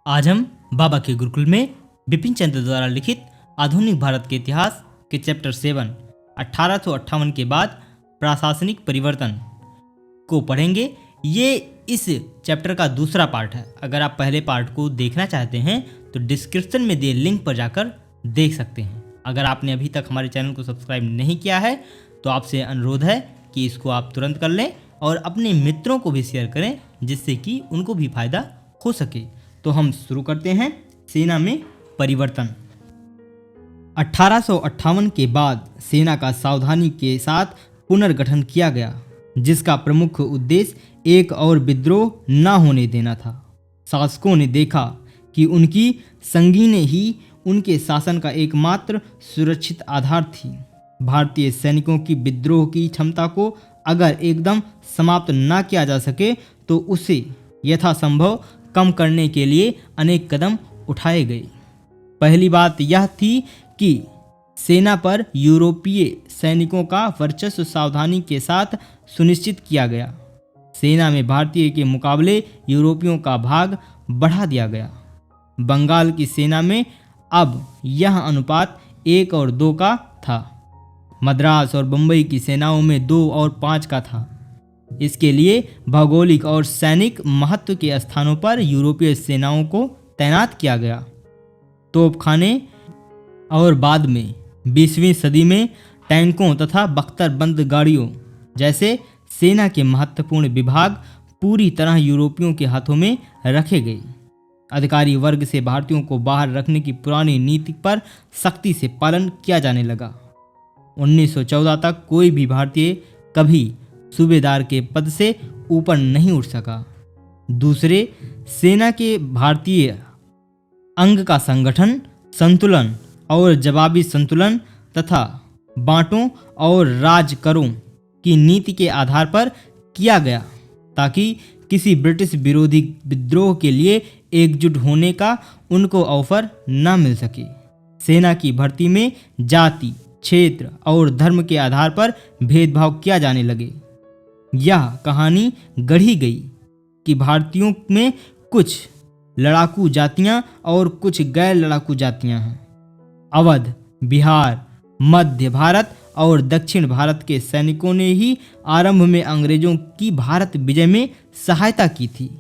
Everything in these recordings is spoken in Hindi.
आज हम बाबा के गुरुकुल में बिपिन चंद्र द्वारा लिखित आधुनिक भारत के इतिहास के चैप्टर 7 1858 के बाद प्रशासनिक परिवर्तन को पढ़ेंगे। ये इस चैप्टर का दूसरा पार्ट है। अगर आप पहले पार्ट को देखना चाहते हैं तो डिस्क्रिप्शन में दिए लिंक पर जाकर देख सकते हैं। अगर आपने अभी तक हमारे चैनल को सब्सक्राइब नहीं किया है तो आपसे अनुरोध है कि इसको आप तुरंत कर लें और अपने मित्रों को भी शेयर करें जिससे कि उनको भी फायदा हो सके। तो हम शुरू करते हैं। सेना में परिवर्तन। 1858 के बाद सेना का सावधानी के साथ पुनर्गठन किया गया, जिसका प्रमुख उद्देश्य एक और विद्रोह न होने देना था। शासकों ने देखा कि उनकी संगीनें ही उनके शासन का एकमात्र सुरक्षित आधार थी। भारतीय सैनिकों की विद्रोह की क्षमता को अगर एकदम समाप्त न किया जा सके तो उसे यथासंभव कम करने के लिए अनेक कदम उठाए गए। पहली बात यह थी कि सेना पर यूरोपीय सैनिकों का वर्चस्व सावधानी के साथ सुनिश्चित किया गया। सेना में भारतीय के मुकाबले यूरोपियों का भाग बढ़ा दिया गया। बंगाल की सेना में अब यह अनुपात 1 और 2 का था। मद्रास और बंबई की सेनाओं में 2 और 5 का था। इसके लिए भौगोलिक और सैनिक महत्व के स्थानों पर यूरोपीय सेनाओं को तैनात किया गया। तोपखाने और बाद में 20वीं सदी में टैंकों तथा बख्तरबंद गाड़ियों जैसे सेना के महत्वपूर्ण विभाग पूरी तरह यूरोपियों के हाथों में रखे गए। अधिकारी वर्ग से भारतीयों को बाहर रखने की पुरानी नीति पर सख्ती से पालन किया जाने लगा। 1914 तक कोई भी भारतीय कभी सूबेदार के पद से ऊपर नहीं उठ सका। दूसरे, सेना के भारतीय अंग का संगठन, संतुलन और जवाबी संतुलन तथा बांटों और राज करों की नीति के आधार पर किया गया ताकि किसी ब्रिटिश विरोधी विद्रोह के लिए एकजुट होने का उनको अवसर न मिल सके। सेना की भर्ती में जाति, क्षेत्र और धर्म के आधार पर भेदभाव किया जाने लगे। यह कहानी गढ़ी गई कि भारतीयों में कुछ लड़ाकू जातियां और कुछ गैर लड़ाकू जातियां हैं। अवध, बिहार, मध्य भारत और दक्षिण भारत के सैनिकों ने ही आरंभ में अंग्रेजों की भारत विजय में सहायता की थी,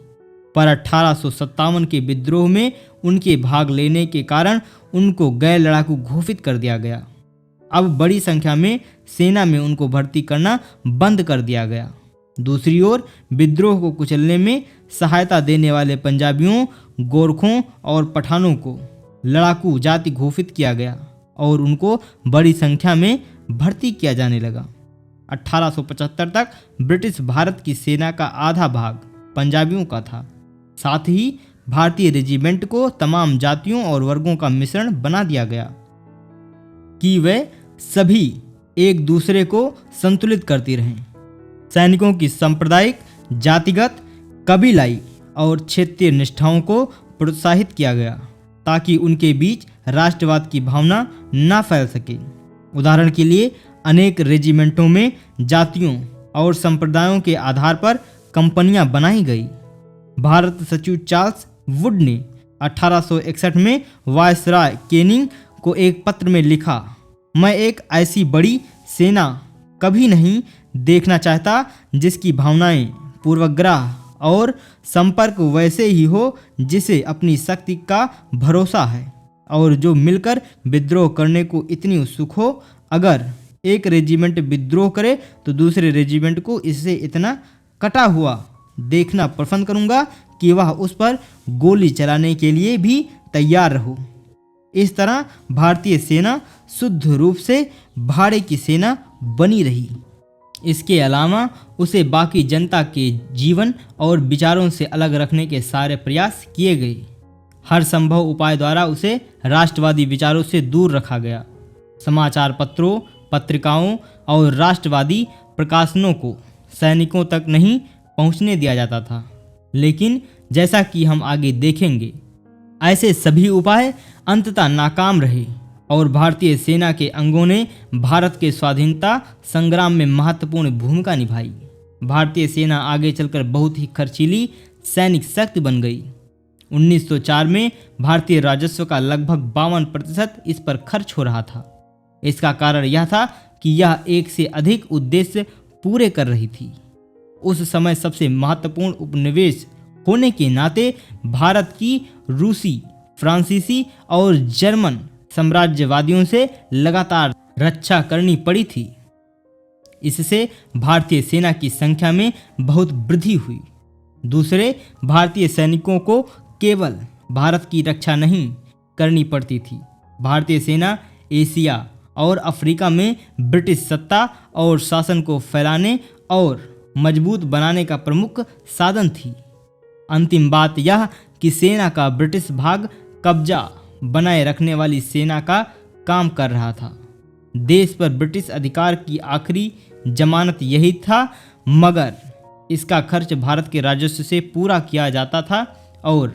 पर 1857 के विद्रोह में उनके भाग लेने के कारण उनको गैर लड़ाकू घोषित कर दिया गया। अब बड़ी संख्या में सेना में उनको भर्ती करना बंद कर दिया गया। दूसरी ओर विद्रोह को कुचलने में सहायता देने वाले पंजाबियों, गोरखों और पठानों को लड़ाकू जाति घोषित किया गया और उनको बड़ी संख्या में भर्ती किया जाने लगा। 1875 तक ब्रिटिश भारत की सेना का आधा भाग पंजाबियों का था। साथ ही भारतीय रेजिमेंट को तमाम जातियों और वर्गों का मिश्रण बना दिया गया कि वे सभी एक दूसरे को संतुलित करती रहें। सैनिकों की सांप्रदायिक, जातिगत, कबीलाई और क्षेत्रीय निष्ठाओं को प्रोत्साहित किया गया ताकि उनके बीच राष्ट्रवाद की भावना न फैल सके। उदाहरण के लिए अनेक रेजिमेंटों में जातियों और संप्रदायों के आधार पर कंपनियां बनाई गई। भारत सचिव चार्ल्स वुड ने 1861 में वायसराय केनिंग को एक पत्र में लिखा, मैं एक ऐसी बड़ी सेना कभी नहीं देखना चाहता जिसकी भावनाएं, पूर्वाग्रह और संपर्क वैसे ही हो जिसे अपनी शक्ति का भरोसा है और जो मिलकर विद्रोह करने को इतनी उत्सुक हो। अगर एक रेजिमेंट विद्रोह करे तो दूसरे रेजिमेंट को इससे इतना कटा हुआ देखना पसंद करूंगा कि वह उस पर गोली चलाने के लिए भी तैयार रहो। इस तरह भारतीय सेना शुद्ध रूप से भाड़े की सेना बनी रही। इसके अलावा उसे बाकी जनता के जीवन और विचारों से अलग रखने के सारे प्रयास किए गए। हर संभव उपाय द्वारा उसे राष्ट्रवादी विचारों से दूर रखा गया। समाचार पत्रों, पत्रिकाओं और राष्ट्रवादी प्रकाशनों को सैनिकों तक नहीं पहुंचने दिया जाता था। लेकिन जैसा कि हम आगे देखेंगे, ऐसे सभी उपाय अंततः नाकाम रहे और भारतीय सेना के अंगों ने भारत के स्वाधीनता संग्राम में महत्वपूर्ण भूमिका निभाई। भारतीय सेना आगे चलकर बहुत ही खर्चीली सैनिक शक्ति बन गई। 1904 में भारतीय राजस्व का लगभग 52% इस पर खर्च हो रहा था। इसका कारण यह था कि यह एक से अधिक उद्देश्य पूरे कर रही थी। उस समय सबसे महत्वपूर्ण उपनिवेश होने के नाते भारत की रूसी, फ्रांसीसी और जर्मन साम्राज्यवादियों से लगातार रक्षा करनी पड़ी थी। इससे भारतीय सेना की संख्या में बहुत वृद्धि हुई। दूसरे, भारतीय सैनिकों को केवल भारत की रक्षा नहीं करनी पड़ती थी। भारतीय सेना एशिया और अफ्रीका में ब्रिटिश सत्ता और शासन को फैलाने और मजबूत बनाने का प्रमुख साधन थी। अंतिम बात यह कि सेना का ब्रिटिश भाग कब्जा बनाए रखने वाली सेना का काम कर रहा था। देश पर ब्रिटिश अधिकार की आखिरी जमानत यही था, मगर इसका खर्च भारत के राजस्व से पूरा किया जाता था और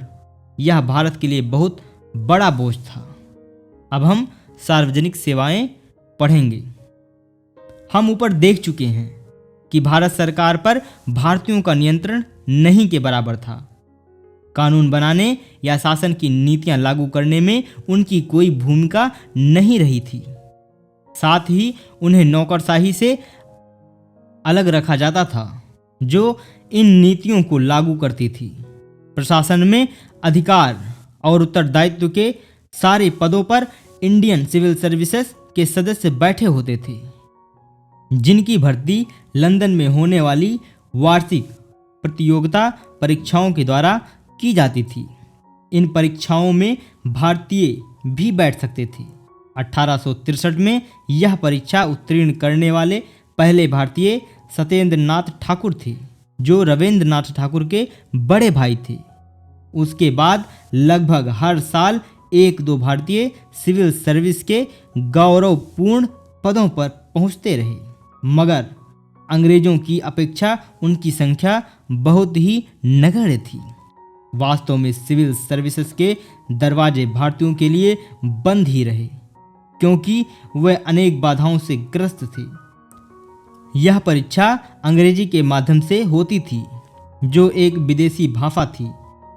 यह भारत के लिए बहुत बड़ा बोझ था। अब हम सार्वजनिक सेवाएं पढ़ेंगे। हम ऊपर देख चुके हैं कि भारत सरकार पर भारतीयों का नियंत्रण नहीं के बराबर था। कानून बनाने या शासन की नीतियां लागू करने में उनकी कोई भूमिका नहीं रही थी। साथ ही उन्हें नौकरशाही से अलग रखा जाता था, जो इन नीतियों को लागू करती थी। प्रशासन में अधिकार और उत्तरदायित्व के सारे पदों पर इंडियन सिविल सर्विसेज के सदस्य बैठे होते थे, जिनकी भर्ती लंदन में होने वाली वार्षिक प्रतियोगिता परीक्षाओं के द्वारा की जाती थी। इन परीक्षाओं में भारतीय भी बैठ सकते थे। 1863 में यह परीक्षा उत्तीर्ण करने वाले पहले भारतीय सत्येंद्र नाथ ठाकुर थे, जो रविंद्र नाथ ठाकुर के बड़े भाई थे। उसके बाद लगभग हर साल 1-2 भारतीय सिविल सर्विस के गौरवपूर्ण पदों पर पहुंचते रहे, मगर अंग्रेजों की अपेक्षा उनकी संख्या बहुत ही नगण्य थी। वास्तव में सिविल सर्विसेज के दरवाजे भारतीयों के लिए बंद ही रहे, क्योंकि वे अनेक बाधाओं से ग्रस्त थे। यह परीक्षा अंग्रेजी के माध्यम से होती थी, जो एक विदेशी भाषा थी।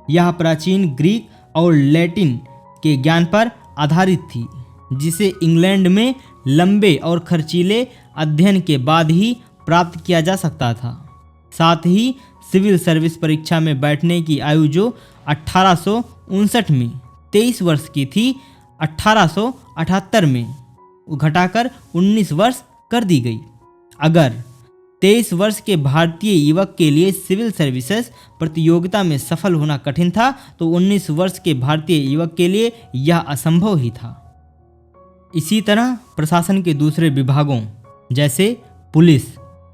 यह प्राचीन ग्रीक और लैटिन के ज्ञान पर आधारित थी, जिसे इंग्लैंड में लंबे और खर्चीले अध्ययन के बाद ही प्राप्त किया जा सकता था। साथ ही सिविल सर्विस परीक्षा में बैठने की आयु जो 1859 में 23 वर्ष की थी, 1878 में घटाकर 19 वर्ष कर दी गई। अगर 23 वर्ष के भारतीय युवक के लिए सिविल सर्विसेज प्रतियोगिता में सफल होना कठिन था, तो 19 वर्ष के भारतीय युवक के लिए यह असंभव ही था। इसी तरह प्रशासन के दूसरे विभागों जैसे पुलिस,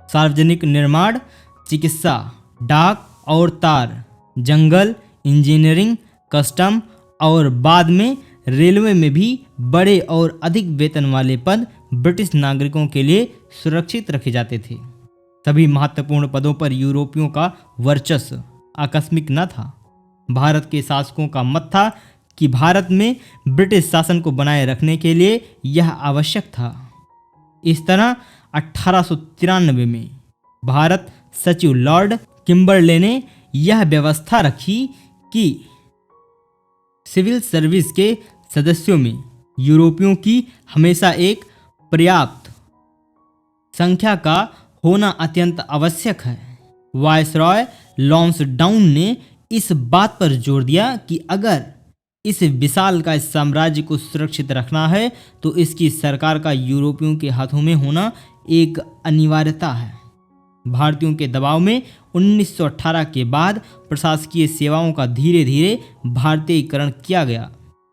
सार्वजनिक निर्माण, चिकित्सा, डाक और तार, जंगल, इंजीनियरिंग, कस्टम और बाद में रेलवे में भी बड़े और अधिक वेतन वाले पद ब्रिटिश नागरिकों के लिए सुरक्षित रखे जाते थे। सभी महत्वपूर्ण पदों पर यूरोपियों का वर्चस्व आकस्मिक न था। भारत के शासकों का मत था कि भारत में ब्रिटिश शासन को बनाए रखने के लिए यह आवश्यक था। इस तरह 1893 में भारत सचिव लॉर्ड किम्बरले ने यह व्यवस्था रखी कि सिविल सर्विस के सदस्यों में यूरोपियों की हमेशा एक पर्याप्त संख्या का होना अत्यंत आवश्यक है। वायसरॉय लॉन्सडाउन ने इस बात पर जोर दिया कि अगर इस विशाल का साम्राज्य को सुरक्षित रखना है, तो इसकी सरकार का यूरोपियों के हाथों में होना एक अनिवार्यता है। भारतीयों के दबाव में 1918 के बाद प्रशासकीय सेवाओं का धीरे धीरे भारतीयकरण किया गया,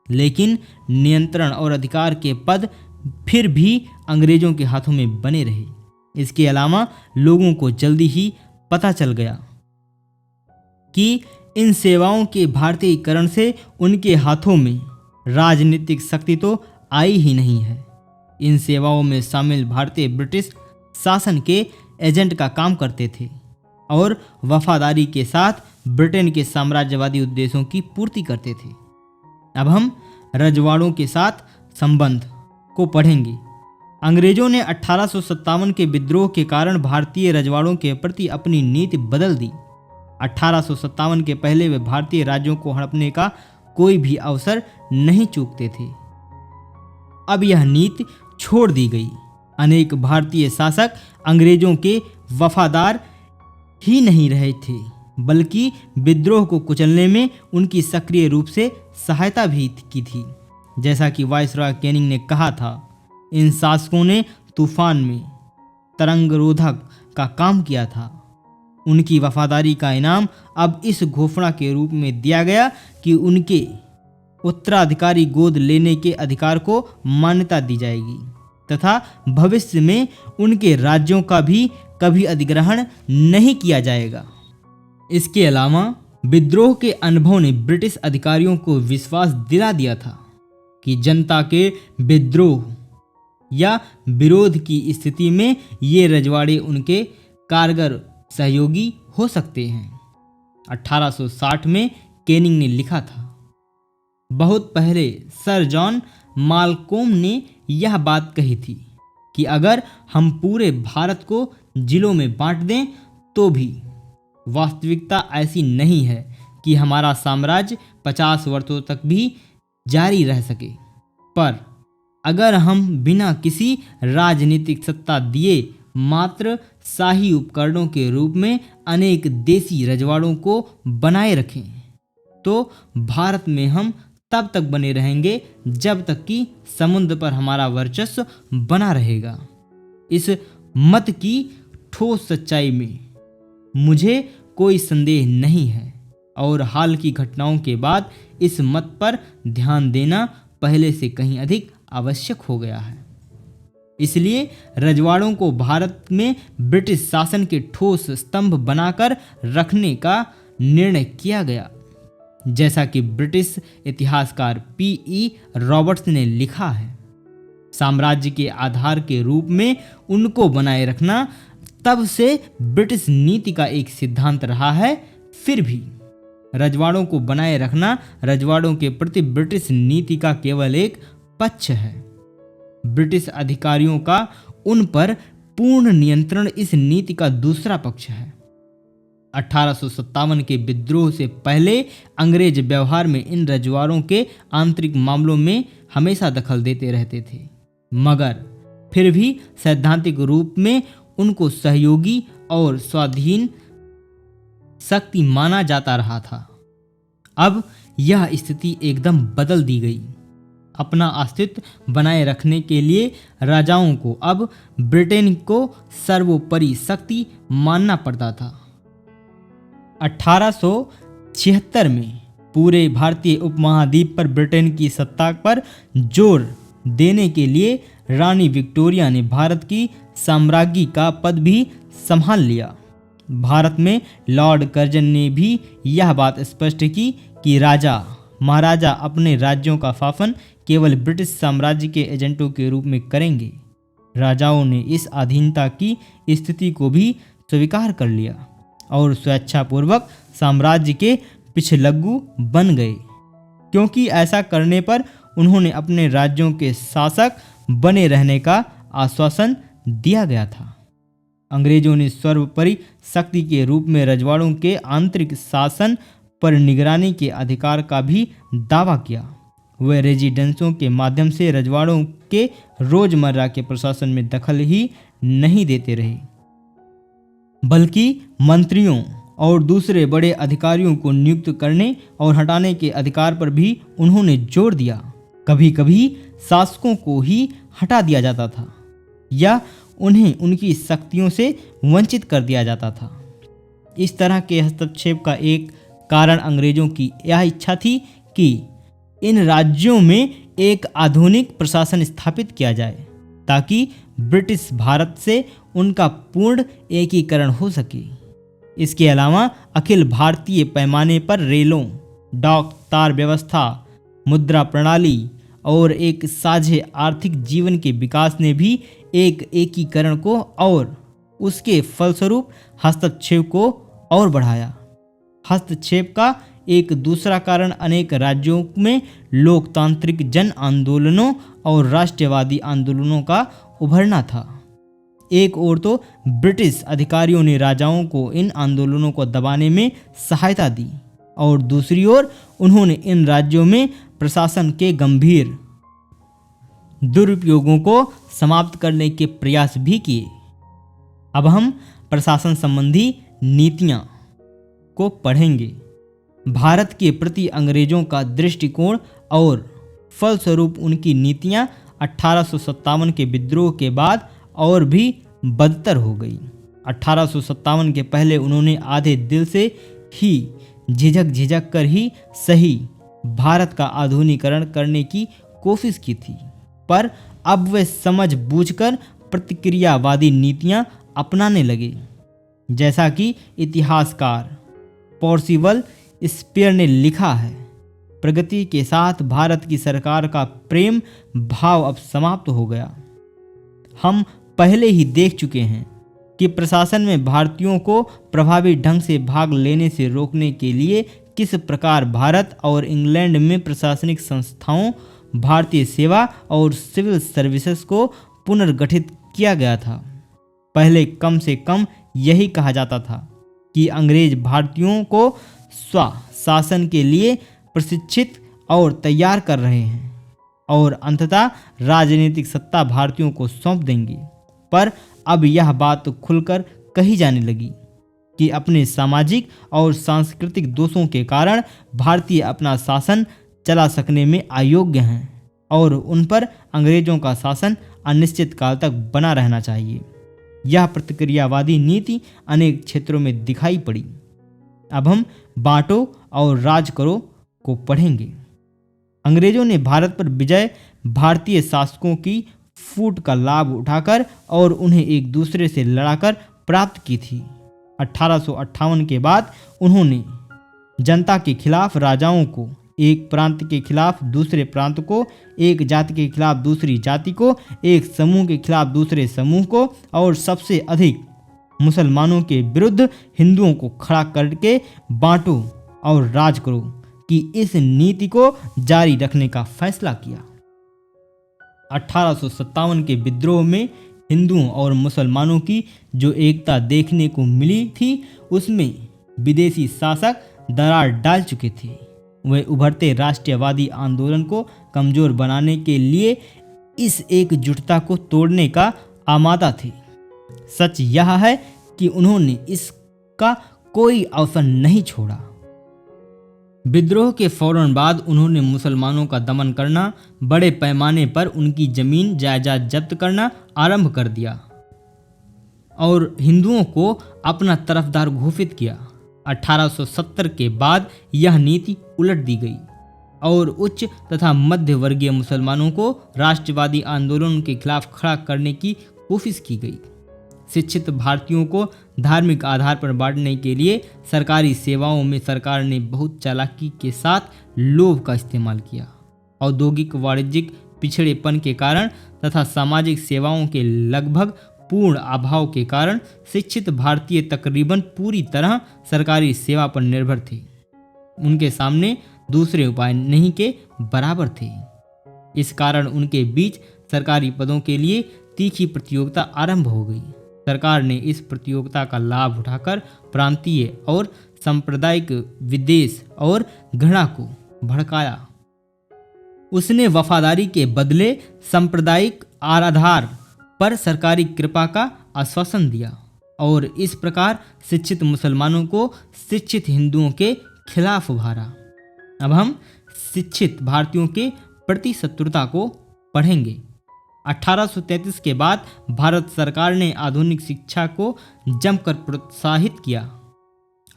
लेकिन नियंत्रण और अधिकार के पद फिर भी अंग्रेजों के हाथों में बने रहे। इसके अलावा लोगों को जल्दी ही पता चल गया कि इन सेवाओं के भारतीयकरण से उनके हाथों में राजनीतिक शक्ति तो आई ही नहीं है। इन सेवाओं में शामिल भारतीय ब्रिटिश शासन के एजेंट का काम करते थे और वफादारी के साथ ब्रिटेन के साम्राज्यवादी उद्देश्यों की पूर्ति करते थे। अब हम रजवाड़ों के साथ संबंध को पढ़ेंगे। अंग्रेजों ने 1857 के विद्रोह के कारण भारतीय रजवाड़ों के प्रति अपनी नीति बदल दी। 1857 के पहले वे भारतीय राज्यों को हड़पने का कोई भी अवसर नहीं चूकते थे। अब यह नीति छोड़ दी गई। अनेक भारतीय शासक अंग्रेजों के वफादार ही नहीं रहे थे, बल्कि विद्रोह को कुचलने में उनकी सक्रिय रूप से सहायता भी की थी। जैसा कि वायसरॉय कैनिंग ने कहा था, इन शासकों ने तूफान में तरंग रोधक का काम किया था। उनकी वफादारी का इनाम अब इस घोषणा के रूप में दिया गया कि उनके उत्तराधिकारी गोद लेने के अधिकार को मान्यता दी जाएगी तथा भविष्य में उनके राज्यों का भी कभी अधिग्रहण नहीं किया जाएगा। इसके अलावा विद्रोह के अनुभव ने ब्रिटिश अधिकारियों को विश्वास दिला दिया था कि जनता के विद्रोह या विरोध की स्थिति में ये रजवाड़े उनके कारगर सहयोगी हो सकते हैं। 1860 में कैनिंग ने लिखा था, बहुत पहले सर जॉन मालकोम ने यह बात कही थी कि अगर हम पूरे भारत को जिलों में बांट दें तो भी वास्तविकता ऐसी नहीं है कि हमारा साम्राज्य 50 वर्षों तक भी जारी रह सके। पर अगर हम बिना किसी राजनीतिक सत्ता दिए मात्र शाही उपकरणों के रूप में अनेक देसी रजवाड़ों को बनाए रखें तो भारत में हम तब तक बने रहेंगे जब तक कि समुद्र पर हमारा वर्चस्व बना रहेगा। इस मत की ठोस सच्चाई में मुझे कोई संदेह नहीं है और हाल की घटनाओं के बाद इस मत पर ध्यान देना पहले से कहीं अधिक आवश्यक हो गया है। इसलिए रजवाड़ों को भारत में ब्रिटिश शासन के ठोस स्तंभ बनाकर रखने का निर्णय किया गया। जैसा कि ब्रिटिश इतिहासकार P.E. रॉबर्ट्स ने लिखा है, साम्राज्य के आधार के रूप में उनको बनाए रखना तब से ब्रिटिश नीति का एक सिद्धांत रहा है। फिर भी रजवाड़ों को बनाए रखना रजवाड़ों के प्रति ब्रिटिश नीति का केवल एक पक्ष है। ब्रिटिश अधिकारियों का उन पर पूर्ण नियंत्रण इस नीति का दूसरा पक्ष है। 1857 के विद्रोह से पहले अंग्रेज व्यवहार में इन रजवाड़ों के आंतरिक मामलों में हमेशा दखल देते रहते थे, मगर फिर भी सैद्धांतिक रूप में उनको सहयोगी और स्वाधीन शक्ति माना जाता रहा था। अब यह स्थिति एकदम बदल दी गई। अपना अस्तित्व बनाए रखने के लिए राजाओं को अब ब्रिटेन को सर्वोपरि शक्ति मानना पड़ता था। 1876 में पूरे भारतीय उपमहाद्वीप पर ब्रिटेन की सत्ता पर जोर देने के लिए रानी विक्टोरिया ने भारत की साम्राज्ञी का पद भी संभाल लिया। भारत में लॉर्ड कर्जन ने भी यह बात स्पष्ट की कि राजा महाराजा अपने राज्यों का शासन केवल ब्रिटिश साम्राज्य के एजेंटों के रूप में करेंगे। राजाओं ने इस अधीनता की स्थिति को भी स्वीकार कर लिया और स्वेच्छापूर्वक साम्राज्य के पिछलग्गू बन गए, क्योंकि ऐसा करने पर उन्होंने अपने राज्यों के शासक बने रहने का आश्वासन दिया गया था। अंग्रेजों ने सर्वोपरि शक्ति के रूप में रजवाड़ों के आंतरिक शासन पर निगरानी के अधिकार का भी दावा किया। वे रेजिडेंसों के माध्यम से रजवाड़ों के रोजमर्रा के प्रशासन में दखल ही नहीं देते रहे, बल्कि मंत्रियों और दूसरे बड़े अधिकारियों को नियुक्त करने और हटाने के अधिकार पर भी उन्होंने जोर दिया। कभी कभी शासकों को ही हटा दिया जाता था या उन्हें उनकी शक्तियों से वंचित कर दिया जाता था। इस तरह के हस्तक्षेप का एक कारण अंग्रेजों की यह इच्छा थी कि इन राज्यों में एक आधुनिक प्रशासन स्थापित किया जाए ताकि ब्रिटिश भारत से उनका पूर्ण एकीकरण हो सके। इसके अलावा अखिल भारतीय पैमाने पर रेलों, डाक तार व्यवस्था, मुद्रा प्रणाली और एक साझे आर्थिक जीवन के विकास ने भी एक एकीकरण को और उसके फलस्वरूप हस्तक्षेप को और बढ़ाया। हस्तक्षेप का एक दूसरा कारण अनेक राज्यों में लोकतांत्रिक जन आंदोलनों और राष्ट्रवादी आंदोलनों का उभरना था। एक ओर तो ब्रिटिश अधिकारियों ने राजाओं को इन आंदोलनों को दबाने में सहायता दी और दूसरी ओर उन्होंने इन राज्यों में प्रशासन के गंभीर दुरुपयोगों को समाप्त करने के प्रयास भी किए। अब हम प्रशासन संबंधी नीतियां को पढ़ेंगे। भारत के प्रति अंग्रेजों का दृष्टिकोण और फलस्वरूप उनकी नीतियां 1857 के विद्रोह के बाद और भी बदतर हो गई। 1857 के पहले उन्होंने आधे दिल से ही झिझक कर ही सही भारत का आधुनिकीकरण करने की कोशिश की थी, पर अब वे समझ बूझकर प्रतिक्रियावादी नीतियां अपनाने लगे। जैसा कि इतिहासकार पर्सिवल स्पेयर ने लिखा है, प्रगति के साथ भारत की सरकार का प्रेम भाव अब समाप्त हो गया। हम पहले ही देख चुके हैं कि प्रशासन में भारतीयों को प्रभावी ढंग से भाग लेने से रोकने के लिए किस प्रकार भारत और इंग्लैंड में प्रशासनिक संस्थाओं, भारतीय सेवा और सिविल सर्विसेज को पुनर्गठित किया गया था। पहले कम से कम यही कहा जाता था कि अंग्रेज भारतीयों को स्वशासन के लिए प्रशिक्षित और तैयार कर रहे हैं और अंततः राजनीतिक सत्ता भारतीयों को सौंप देंगे। पर अब यह बात खुलकर कही जाने लगी कि अपने सामाजिक और सांस्कृतिक दोषों के कारण भारतीय अपना शासन चला सकने में अयोग्य हैं और उन पर अंग्रेजों का शासन अनिश्चित काल तक बना रहना चाहिए। यह प्रतिक्रियावादी नीति अनेक क्षेत्रों में दिखाई पड़ी। अब हम बांटो और राज करो को पढ़ेंगे। अंग्रेजों ने भारत पर विजय भारतीय शासकों की फूट का लाभ उठाकर और उन्हें एक दूसरे से लड़ाकर प्राप्त की थी। 1858 के बाद उन्होंने जनता के खिलाफ राजाओं को, एक प्रांत के खिलाफ दूसरे प्रांत को, एक जाति के खिलाफ दूसरी जाति को, एक समूह के खिलाफ दूसरे समूह को और सबसे अधिक मुसलमानों के विरुद्ध हिंदुओं को खड़ा करके बांटो और राज करो कि इस नीति को जारी रखने का फैसला किया। 1857 के विद्रोह में हिंदुओं और मुसलमानों की जो एकता देखने को मिली थी, उसमें विदेशी शासक दरार डाल चुके थे। वे उभरते राष्ट्रवादी आंदोलन को कमजोर बनाने के लिए इस एकजुटता को तोड़ने का आमादा थे। सच यह है कि उन्होंने इसका कोई अवसर नहीं छोड़ा। विद्रोह के फौरन बाद उन्होंने मुसलमानों का दमन करना, बड़े पैमाने पर उनकी जमीन जायदाद जब्त करना आरंभ कर दिया और हिंदुओं को अपना तरफदार घोषित किया। 1870 के बाद यह नीति उलट दी गई और उच्च तथा मध्य वर्गीय मुसलमानों को राष्ट्रवादी आंदोलन के खिलाफ खड़ा करने की कोशिश की गई। शिक्षित भारतीयों को धार्मिक आधार पर बांटने के लिए सरकारी सेवाओं में सरकार ने बहुत चालाकी के साथ लोभ का इस्तेमाल किया। औद्योगिक वाणिज्यिक पिछड़ेपन के कारण तथा सामाजिक सेवाओं के लगभग पूर्ण अभाव के कारण शिक्षित भारतीय तकरीबन पूरी तरह सरकारी सेवा पर निर्भर थे। उनके सामने दूसरे उपाय नहीं के बराबर थे। इस कारण उनके बीच सरकारी पदों के लिए तीखी प्रतियोगिता आरंभ हो गई। सरकार ने इस प्रतियोगिता का लाभ उठाकर प्रांतीय और सांप्रदायिक विद्वेष और घृणा को भड़काया। उसने वफादारी के बदले सांप्रदायिक आधार पर सरकारी कृपा का आश्वासन दिया और इस प्रकार शिक्षित मुसलमानों को शिक्षित हिंदुओं के खिलाफ उभारा। अब हम शिक्षित भारतीयों के प्रति शत्रुता को पढ़ेंगे। 1833 के बाद भारत सरकार ने आधुनिक शिक्षा को जमकर प्रोत्साहित किया।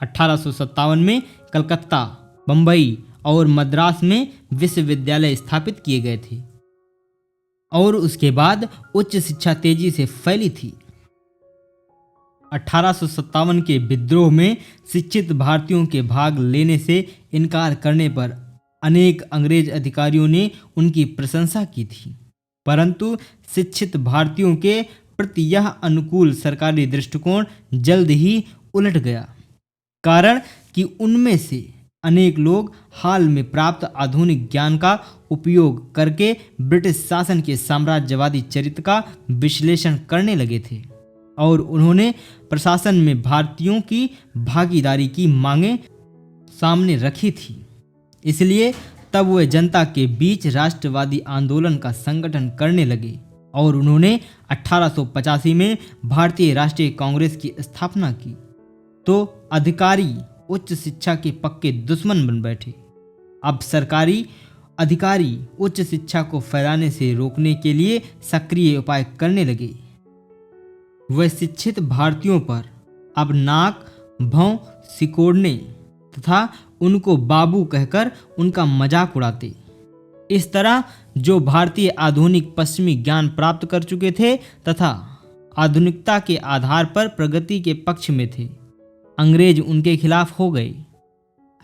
1857 में कलकत्ता, बंबई और मद्रास में विश्वविद्यालय स्थापित किए गए थे और उसके बाद उच्च शिक्षा तेजी से फैली थी। 1857 के विद्रोह में शिक्षित भारतीयों के भाग लेने से इनकार करने पर अनेक अंग्रेज अधिकारियों ने उनकी प्रशंसा की थी, परंतु शिक्षित भारतीयों के प्रति यह अनुकूल सरकारी दृष्टिकोण जल्द ही उलट गया। कारण कि उनमें से अनेक लोग हाल में प्राप्त आधुनिक ज्ञान का उपयोग करके ब्रिटिश शासन के साम्राज्यवादी चरित्र का विश्लेषण करने लगे थे और उन्होंने प्रशासन में भारतीयों की भागीदारी की मांगें सामने रखी थी। इसलिए तब वे जनता के बीच राष्ट्रवादी आंदोलन का संगठन करने लगे और उन्होंने 1885 में भारतीय राष्ट्रीय कांग्रेस की स्थापना की। तो अधिकारी उच्च शिक्षा के पक्के दुश्मन बन बैठे। अब सरकारी अधिकारी उच्च शिक्षा को फैलाने से रोकने के लिए सक्रिय उपाय करने लगे। वे शिक्षित भारतीयों पर अब नाक भौं सिकोड़ने तथा उनको बाबू कहकर उनका मजाक उड़ाते। इस तरह जो भारतीय आधुनिक पश्चिमी ज्ञान प्राप्त कर चुके थे तथा आधुनिकता के आधार पर प्रगति के पक्ष में थे, अंग्रेज उनके खिलाफ हो गए।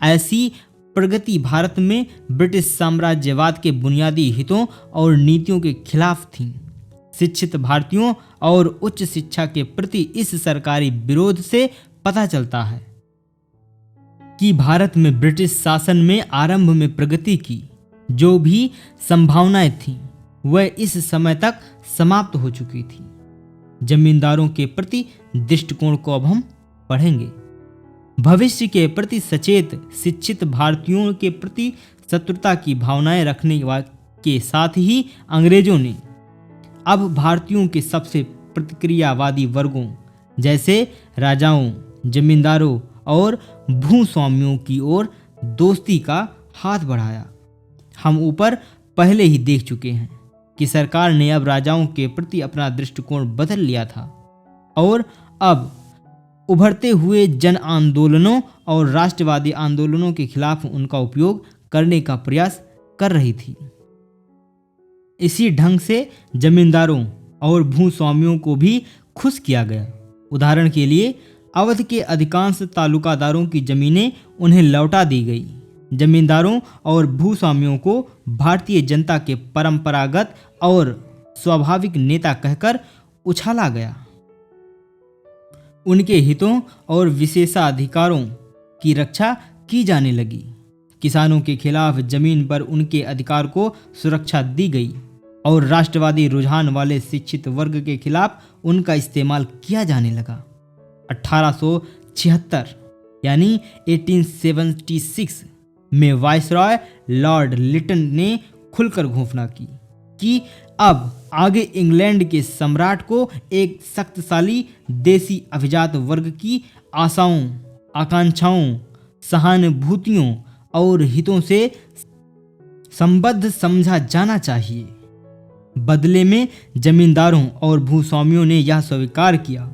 ऐसी प्रगति भारत में ब्रिटिश साम्राज्यवाद के बुनियादी हितों और नीतियों के खिलाफ थी। शिक्षित भारतीयों और उच्च शिक्षा के प्रति इस सरकारी विरोध से पता चलता है कि भारत में ब्रिटिश शासन में आरंभ में प्रगति की जो भी संभावनाएं थीं, वह इस समय तक समाप्त हो चुकी थी। जमींदारों के प्रति दृष्टिकोण को अब हम पढ़ेंगे। भविष्य के प्रति सचेत शिक्षित भारतीयों के प्रति शत्रुता की भावनाएं रखने के साथ ही अंग्रेजों ने अब भारतीयों के सबसे प्रतिक्रियावादी वर्गों जैसे राजाओं, जमींदारों और भूस्वामियों की ओर दोस्ती का हाथ बढ़ाया। हम ऊपर पहले ही देख चुके हैं कि सरकार ने अब राजाओं के प्रति अपना दृष्टिकोण बदल लिया था और अब उभरते हुए जन आंदोलनों और राष्ट्रवादी आंदोलनों के खिलाफ उनका उपयोग करने का प्रयास कर रही थी। इसी ढंग से जमींदारों और भूस्वामियों को भी खुश किया गया। उदाहरण के लिए अवध के अधिकांश तालुकादारों की जमीनें उन्हें लौटा दी गई। जमींदारों और भूस्वामियों को भारतीय जनता के परंपरागत और स्वाभाविक नेता कहकर उछाला गया। उनके हितों और विशेषाधिकारों की रक्षा की जाने लगी। किसानों के खिलाफ जमीन पर उनके अधिकार को सुरक्षा दी गई और राष्ट्रवादी रुझान वाले शिक्षित वर्ग के खिलाफ उनका इस्तेमाल किया जाने लगा। 1876 यानी 1876 में वायसरॉय लॉर्ड लिटन ने खुलकर घोषणा की कि अब आगे इंग्लैंड के सम्राट को एक शक्तिशाली देसी अभिजात वर्ग की आशाओं, आकांक्षाओं, सहानुभूतियों और हितों से संबद्ध समझा जाना चाहिए। बदले में जमींदारों और भूस्वामियों ने यह स्वीकार किया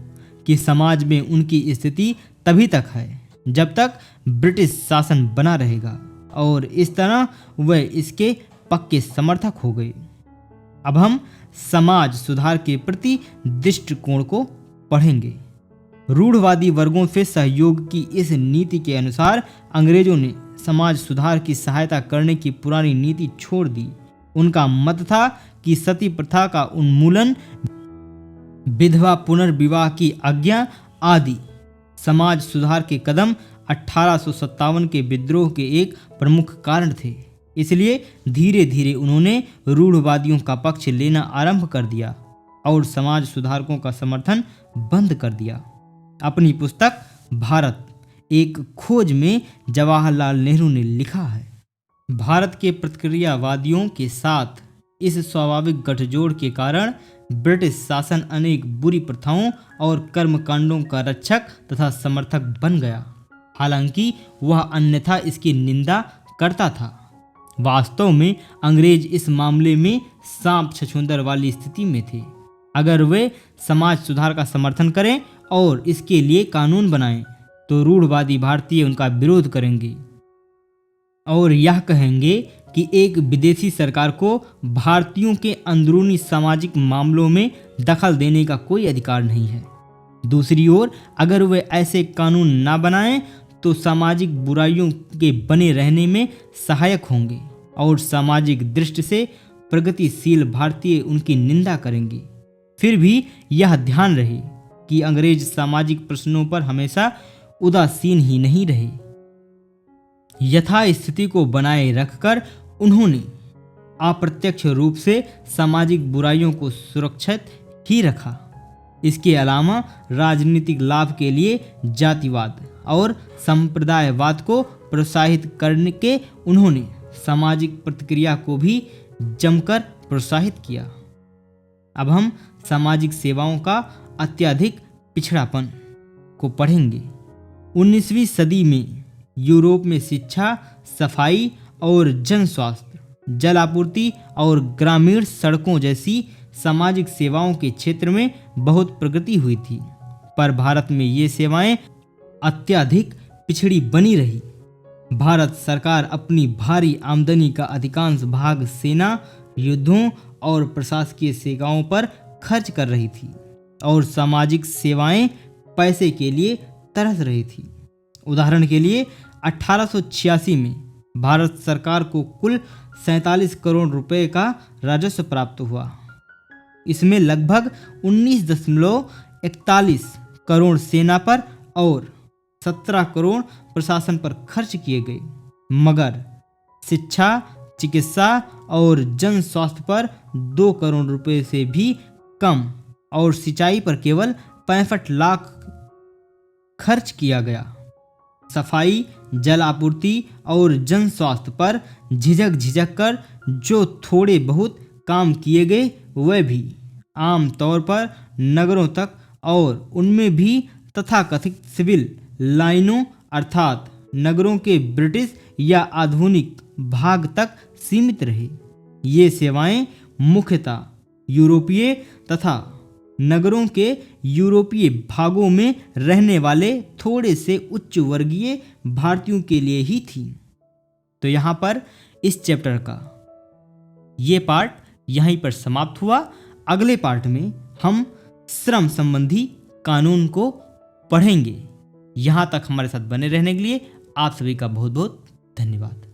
कि समाज में उनकी स्थिति तभी तक है जब तक ब्रिटिश शासन बना रहेगा और इस तरह वह इसके पक्के समर्थक हो गए। अब हम समाज सुधार के प्रति दृष्टिकोण को पढ़ेंगे। रूढ़वादी वर्गों से सहयोग की इस नीति के अनुसार अंग्रेजों ने समाज सुधार की सहायता करने की पुरानी नीति छोड़ दी। उनका मत था कि सती प्रथा का उन्मूलन, विधवा पुनर्विवाह की आज्ञा आदि समाज सुधार के कदम 1857 के विद्रोह के एक प्रमुख कारण थे। इसलिए धीरे धीरे उन्होंने रूढ़वादियों का पक्ष लेना आरंभ कर दिया और समाज सुधारकों का समर्थन बंद कर दिया। अपनी पुस्तक भारत एक खोज में जवाहरलाल नेहरू ने लिखा है, भारत के प्रतिक्रियावादियों के साथ इस स्वाभाविक गठजोड़ के कारण ब्रिटिश शासन अनेक बुरी प्रथाओं और कर्मकांडों का रक्षक तथा समर्थक बन गया। हालांकि वह अन्यथा इसकी निंदा करता था। वास्तव में अंग्रेज इस मामले में सांप छछूंदर वाली स्थिति में थे। अगर वे समाज सुधार का समर्थन करें और इसके लिए कानून बनाएं तो रूढ़वादी भारतीय उनका विरोध करेंगे और यह कहेंगे कि एक विदेशी सरकार को भारतीयों के अंदरूनी सामाजिक मामलों में दखल देने का कोई अधिकार नहीं है। दूसरी ओर अगर वे ऐसे कानून ना बनाएं तो सामाजिक बुराइयों के बने रहने में सहायक होंगे और सामाजिक दृष्टि से प्रगतिशील भारतीय उनकी निंदा करेंगे। फिर भी यह ध्यान रहे कि अंग्रेज सामाजिक प्रश्नों पर हमेशा उदासीन ही नहीं रहे। यथास्थिति को बनाए रखकर उन्होंने अप्रत्यक्ष रूप से सामाजिक बुराइयों को सुरक्षित ही रखा। इसके अलावा राजनीतिक लाभ के लिए जातिवाद और संप्रदायवाद को प्रोत्साहित करने के उन्होंने सामाजिक प्रतिक्रिया को भी जमकर प्रोत्साहित किया। अब हम सामाजिक सेवाओं का अत्यधिक पिछड़ापन को पढ़ेंगे। 19वीं सदी में यूरोप में शिक्षा, सफाई और जन स्वास्थ्य, जल आपूर्ति और ग्रामीण सड़कों जैसी सामाजिक सेवाओं के क्षेत्र में बहुत प्रगति हुई थी, पर भारत में ये सेवाएं अत्यधिक पिछड़ी बनी रही। भारत सरकार अपनी भारी आमदनी का अधिकांश भाग सेना, युद्धों और प्रशासकीय सेवाओं पर खर्च कर रही थी और सामाजिक सेवाएं पैसे के लिए तरस रही थी। उदाहरण के लिए 1886 में भारत सरकार को कुल 47 करोड़ रुपए का राजस्व प्राप्त हुआ। इसमें लगभग 19.41 करोड़ सेना पर और 17 करोड़ प्रशासन पर खर्च किए गए, मगर शिक्षा, चिकित्सा और जन स्वास्थ्य पर 2 करोड़ रुपए से भी कम और सिंचाई पर केवल 65 लाख खर्च किया गया। सफाई, जल आपूर्ति और जन स्वास्थ्य पर झिझक कर जो थोड़े बहुत काम किए गए वह भी आम तौर पर नगरों तक और उनमें भी तथाकथित सिविल लाइनों अर्थात नगरों के ब्रिटिश या आधुनिक भाग तक सीमित रहे। ये सेवाएं मुख्यतः यूरोपीय तथा नगरों के यूरोपीय भागों में रहने वाले थोड़े से उच्च वर्गीय भारतीयों के लिए ही थी। तो यहाँ पर इस चैप्टर का ये पार्ट यहीं पर समाप्त हुआ। अगले पार्ट में हम श्रम संबंधी कानून को पढ़ेंगे। यहाँ तक हमारे साथ बने रहने के लिए आप सभी का बहुत बहुत धन्यवाद।